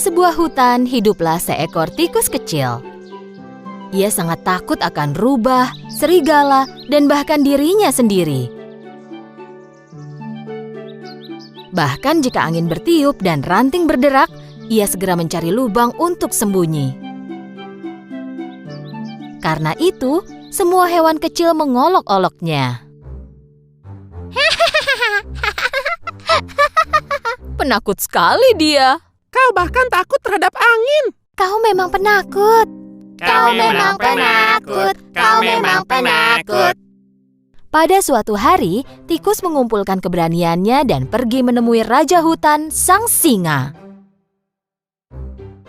sebuah hutan hiduplah seekor tikus kecil. Ia sangat takut akan rubah, serigala, dan bahkan dirinya sendiri. Bahkan jika angin bertiup dan ranting berderak, ia segera mencari lubang untuk sembunyi. Karena itu, semua hewan kecil mengolok-oloknya. Penakut sekali dia. Kau bahkan takut terhadap angin. Kau memang penakut. Kau memang penakut. Kau memang penakut. Pada suatu hari, tikus mengumpulkan keberaniannya dan pergi menemui Raja Hutan, sang singa.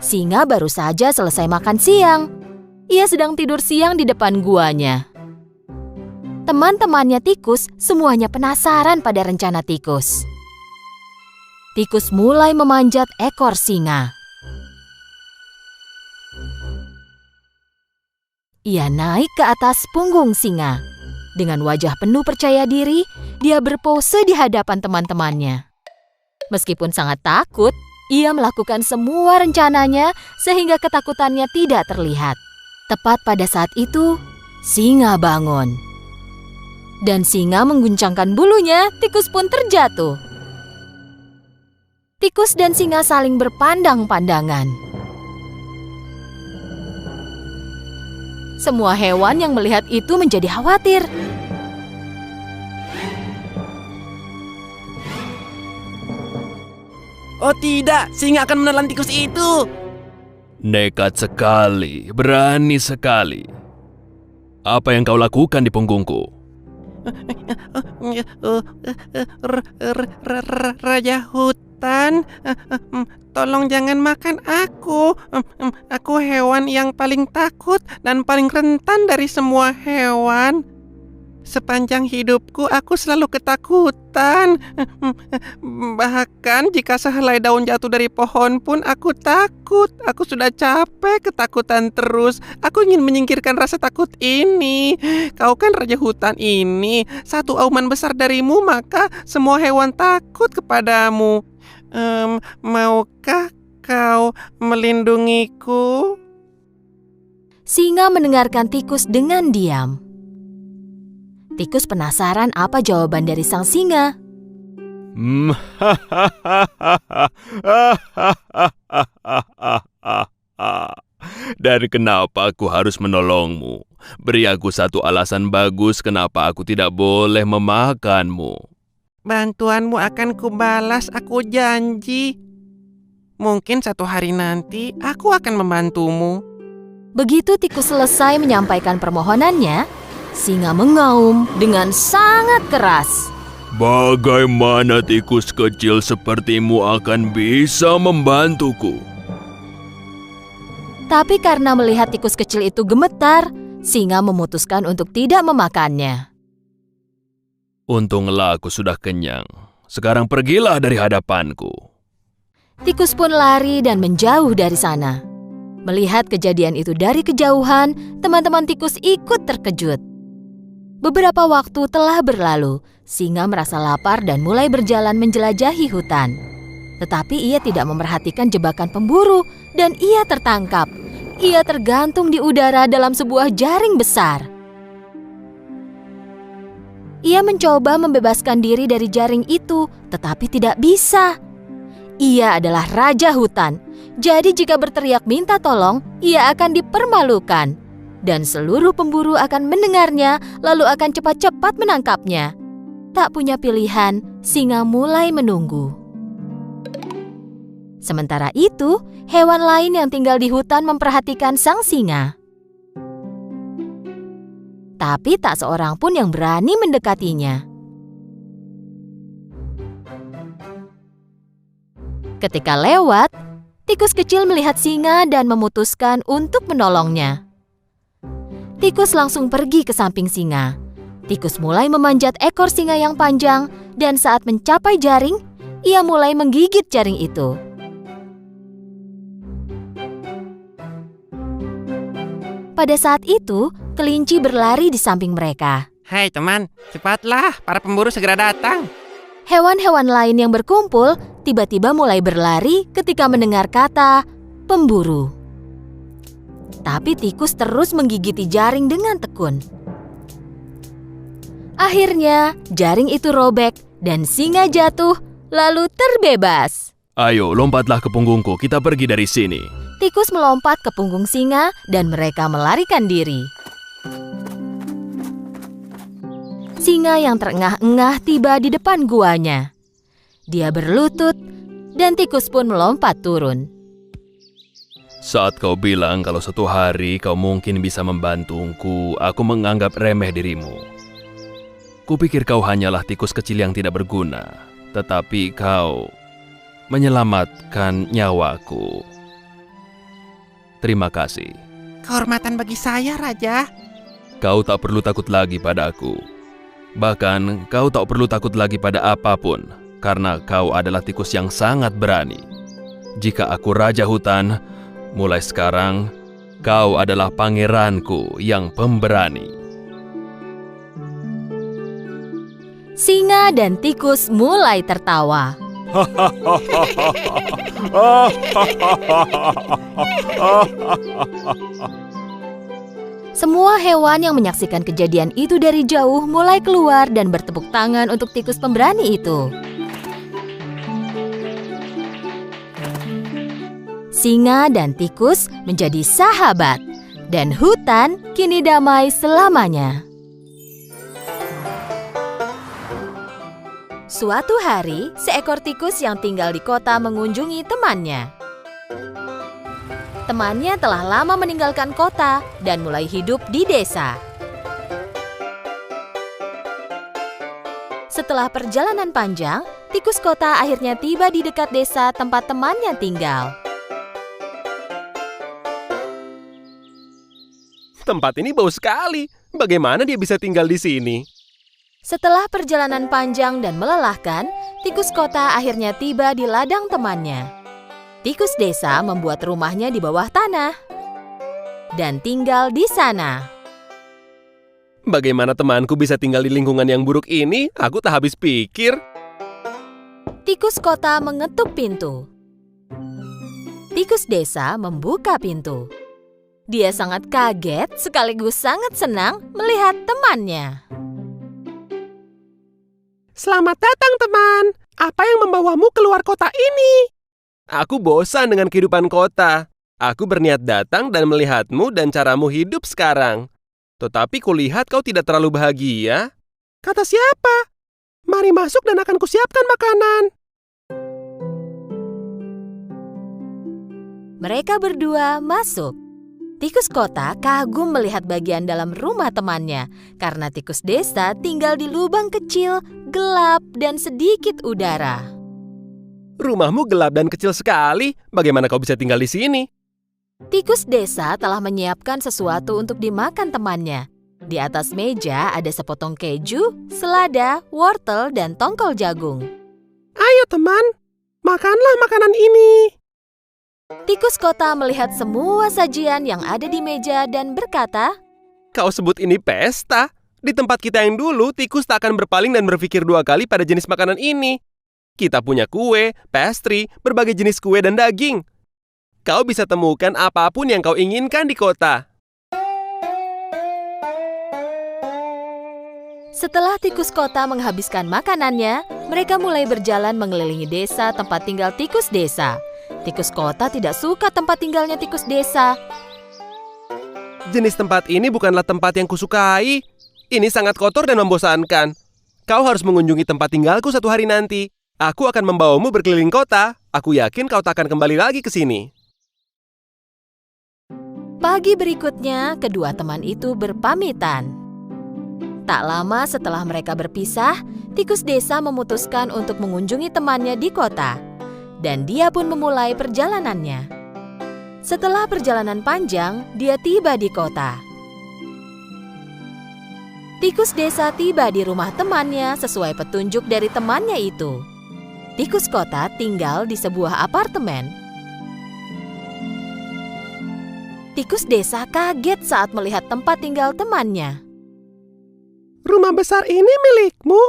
Singa baru saja selesai makan siang. Ia sedang tidur siang di depan guanya. Teman-temannya tikus semuanya penasaran pada rencana tikus. Tikus mulai memanjat ekor singa. Ia naik ke atas punggung singa. Dengan wajah penuh percaya diri, dia berpose di hadapan teman-temannya. Meskipun sangat takut, ia melakukan semua rencananya sehingga ketakutannya tidak terlihat. Tepat pada saat itu, singa bangun. Dan singa mengguncangkan bulunya, tikus pun terjatuh. Tikus dan singa saling berpandang-pandangan. Semua hewan yang melihat itu menjadi khawatir. Oh tidak, singa akan menelan tikus itu. Nekat sekali, berani sekali. Apa yang kau lakukan di punggungku? Raja hutan, tolong jangan makan aku. Aku hewan yang paling takut dan paling rentan dari semua hewan. Sepanjang hidupku aku selalu ketakutan. Bahkan jika sehelai daun jatuh dari pohon pun aku takut. Aku sudah capek ketakutan terus. Aku ingin menyingkirkan rasa takut ini. Kau kan raja hutan ini. Satu auman besar darimu maka semua hewan takut kepadamu. Maukah kau melindungiku? Singa mendengarkan tikus dengan diam. Tikus penasaran apa jawaban dari sang singa. Dan kenapa aku harus menolongmu? Beri aku satu alasan bagus kenapa aku tidak boleh memakanmu. Bantuanmu akan kubalas, aku janji. Mungkin satu hari nanti aku akan membantumu. Begitu tikus selesai menyampaikan permohonannya, singa mengaum dengan sangat keras. Bagaimana tikus kecil sepertimu akan bisa membantuku? Tapi karena melihat tikus kecil itu gemetar, singa memutuskan untuk tidak memakannya. Untunglah aku sudah kenyang. Sekarang pergilah dari hadapanku. Tikus pun lari dan menjauh dari sana. Melihat kejadian itu dari kejauhan, teman-teman tikus ikut terkejut. Beberapa waktu telah berlalu, singa merasa lapar dan mulai berjalan menjelajahi hutan. Tetapi ia tidak memperhatikan jebakan pemburu dan ia tertangkap. Ia tergantung di udara dalam sebuah jaring besar. Ia mencoba membebaskan diri dari jaring itu, tetapi tidak bisa. Ia adalah raja hutan, jadi jika berteriak minta tolong, ia akan dipermalukan. Dan seluruh pemburu akan mendengarnya, lalu akan cepat-cepat menangkapnya. Tak punya pilihan, singa mulai menunggu. Sementara itu, hewan lain yang tinggal di hutan memperhatikan sang singa. Tapi tak seorang pun yang berani mendekatinya. Ketika lewat, tikus kecil melihat singa dan memutuskan untuk menolongnya. Tikus langsung pergi ke samping singa. Tikus mulai memanjat ekor singa yang panjang dan saat mencapai jaring, ia mulai menggigit jaring itu. Pada saat itu, kelinci berlari di samping mereka. Hai teman, cepatlah, para pemburu segera datang. Hewan-hewan lain yang berkumpul tiba-tiba mulai berlari ketika mendengar kata pemburu. Tapi tikus terus menggigiti jaring dengan tekun. Akhirnya, jaring itu robek dan singa jatuh lalu terbebas. Ayo, lompatlah ke punggungku, kita pergi dari sini. Tikus melompat ke punggung singa dan mereka melarikan diri. Singa yang terengah-engah tiba di depan guanya. Dia berlutut dan tikus pun melompat turun. Saat kau bilang kalau suatu hari kau mungkin bisa membantuku, aku menganggap remeh dirimu. Kupikir kau hanyalah tikus kecil yang tidak berguna, tetapi kau menyelamatkan nyawaku. Terima kasih. Kehormatan bagi saya, Raja. Kau tak perlu takut lagi padaku. Bahkan kau tak perlu takut lagi pada apapun, karena kau adalah tikus yang sangat berani. Jika aku raja hutan, mulai sekarang kau adalah pangeranku yang pemberani. Singa dan tikus mulai tertawa. Semua hewan yang menyaksikan kejadian itu dari jauh mulai keluar dan bertepuk tangan untuk tikus pemberani itu. Singa dan tikus menjadi sahabat, dan hutan kini damai selamanya. Suatu hari, seekor tikus yang tinggal di kota mengunjungi temannya. Temannya telah lama meninggalkan kota dan mulai hidup di desa. Setelah perjalanan panjang, tikus kota akhirnya tiba di dekat desa tempat temannya tinggal. Tempat ini bau sekali. Bagaimana dia bisa tinggal di sini? Setelah perjalanan panjang dan melelahkan, tikus kota akhirnya tiba di ladang temannya. Tikus desa membuat rumahnya di bawah tanah dan tinggal di sana. Bagaimana temanku bisa tinggal di lingkungan yang buruk ini? Aku tak habis pikir. Tikus kota mengetuk pintu. Tikus desa membuka pintu. Dia sangat kaget sekaligus sangat senang melihat temannya. Selamat datang, teman. Apa yang membawamu keluar kota ini? Aku bosan dengan kehidupan kota. Aku berniat datang dan melihatmu dan caramu hidup sekarang. Tetapi kulihat kau tidak terlalu bahagia. Kata siapa? Mari masuk dan akan kusiapkan makanan. Mereka berdua masuk. Tikus kota kagum melihat bagian dalam rumah temannya karena tikus desa tinggal di lubang kecil, gelap, dan sedikit udara. Rumahmu gelap dan kecil sekali. Bagaimana kau bisa tinggal di sini? Tikus desa telah menyiapkan sesuatu untuk dimakan temannya. Di atas meja ada sepotong keju, selada, wortel, dan tongkol jagung. Ayo, teman. Makanlah makanan ini. Tikus kota melihat semua sajian yang ada di meja dan berkata, Kau sebut ini pesta? Di tempat kita yang dulu, tikus tak akan berpaling dan berpikir dua kali pada jenis makanan ini. Kita punya kue, pastry, berbagai jenis kue dan daging. Kau bisa temukan apapun yang kau inginkan di kota. Setelah tikus kota menghabiskan makanannya, mereka mulai berjalan mengelilingi desa tempat tinggal tikus desa. Tikus kota tidak suka tempat tinggalnya tikus desa. Jenis tempat ini bukanlah tempat yang kusukai. Ini sangat kotor dan membosankan. Kau harus mengunjungi tempat tinggalku suatu hari nanti. Aku akan membawamu berkeliling kota. Aku yakin kau tak akan kembali lagi ke sini. Pagi berikutnya, kedua teman itu berpamitan. Tak lama setelah mereka berpisah, tikus desa memutuskan untuk mengunjungi temannya di kota. Dan dia pun memulai perjalanannya. Setelah perjalanan panjang, dia tiba di kota. Tikus desa tiba di rumah temannya sesuai petunjuk dari temannya itu. Tikus kota tinggal di sebuah apartemen. Tikus desa kaget saat melihat tempat tinggal temannya. Rumah besar ini milikmu?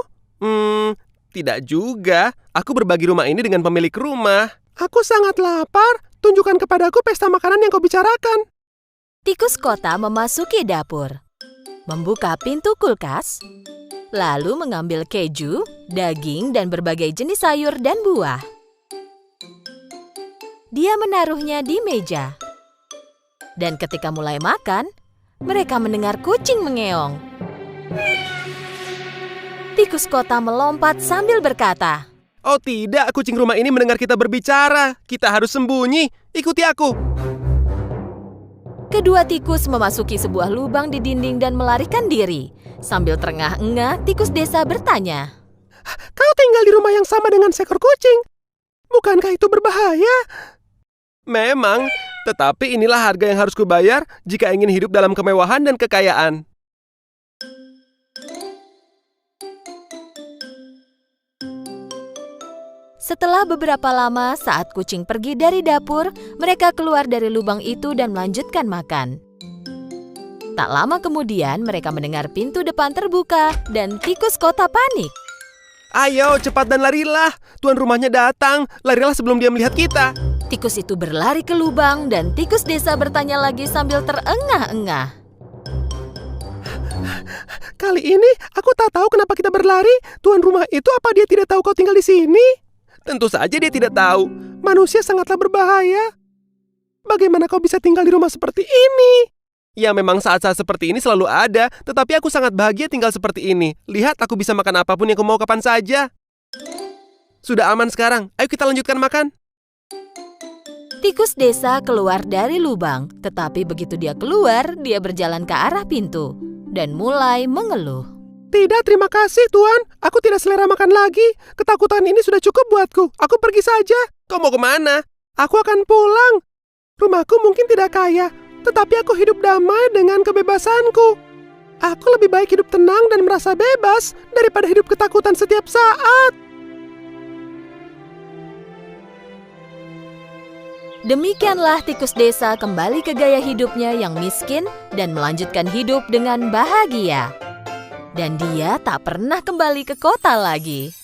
Tidak juga. Aku berbagi rumah ini dengan pemilik rumah. Aku sangat lapar. Tunjukkan kepadaku pesta makanan yang kau bicarakan. Tikus kota memasuki dapur, membuka pintu kulkas, lalu mengambil keju, daging, dan berbagai jenis sayur dan buah. Dia menaruhnya di meja. Dan ketika mulai makan, mereka mendengar kucing mengeong. Tikus kota melompat sambil berkata, Oh tidak, kucing rumah ini mendengar kita berbicara. Kita harus sembunyi. Ikuti aku. kedua tikus memasuki sebuah lubang di dinding dan melarikan diri. Sambil terengah-engah, tikus desa bertanya, Kau tinggal di rumah yang sama dengan seekor kucing. Bukankah itu berbahaya? Memang, tetapi inilah harga yang harus kubayar jika ingin hidup dalam kemewahan dan kekayaan. Setelah beberapa lama, saat kucing pergi dari dapur, mereka keluar dari lubang itu dan melanjutkan makan. Tak lama kemudian, mereka mendengar pintu depan terbuka dan tikus kota panik. Ayo, cepat dan larilah. Tuan rumahnya datang. Larilah sebelum dia melihat kita. Tikus itu berlari ke lubang dan tikus desa bertanya lagi sambil terengah-engah. Kali ini aku tak tahu kenapa kita berlari. Tuan rumah itu apa dia tidak tahu kau tinggal di sini? Tentu saja dia tidak tahu. Manusia sangatlah berbahaya. Bagaimana kau bisa tinggal di rumah seperti ini? Ya memang saat-saat seperti ini selalu ada, tetapi aku sangat bahagia tinggal seperti ini. Lihat, aku bisa makan apapun yang aku mau kapan saja. Sudah aman sekarang, ayo kita lanjutkan makan. Tikus desa keluar dari lubang, tetapi begitu dia keluar, dia berjalan ke arah pintu dan mulai mengeluh. Tidak, terima kasih Tuan. Aku tidak selera makan lagi. Ketakutan ini sudah cukup buatku. Aku pergi saja. Kau mau kemana? Aku akan pulang. Rumahku mungkin tidak kaya, tetapi aku hidup damai dengan kebebasanku. Aku lebih baik hidup tenang dan merasa bebas daripada hidup ketakutan setiap saat. Demikianlah tikus desa kembali ke gaya hidupnya yang miskin dan melanjutkan hidup dengan bahagia. Dan dia tak pernah kembali ke kota lagi.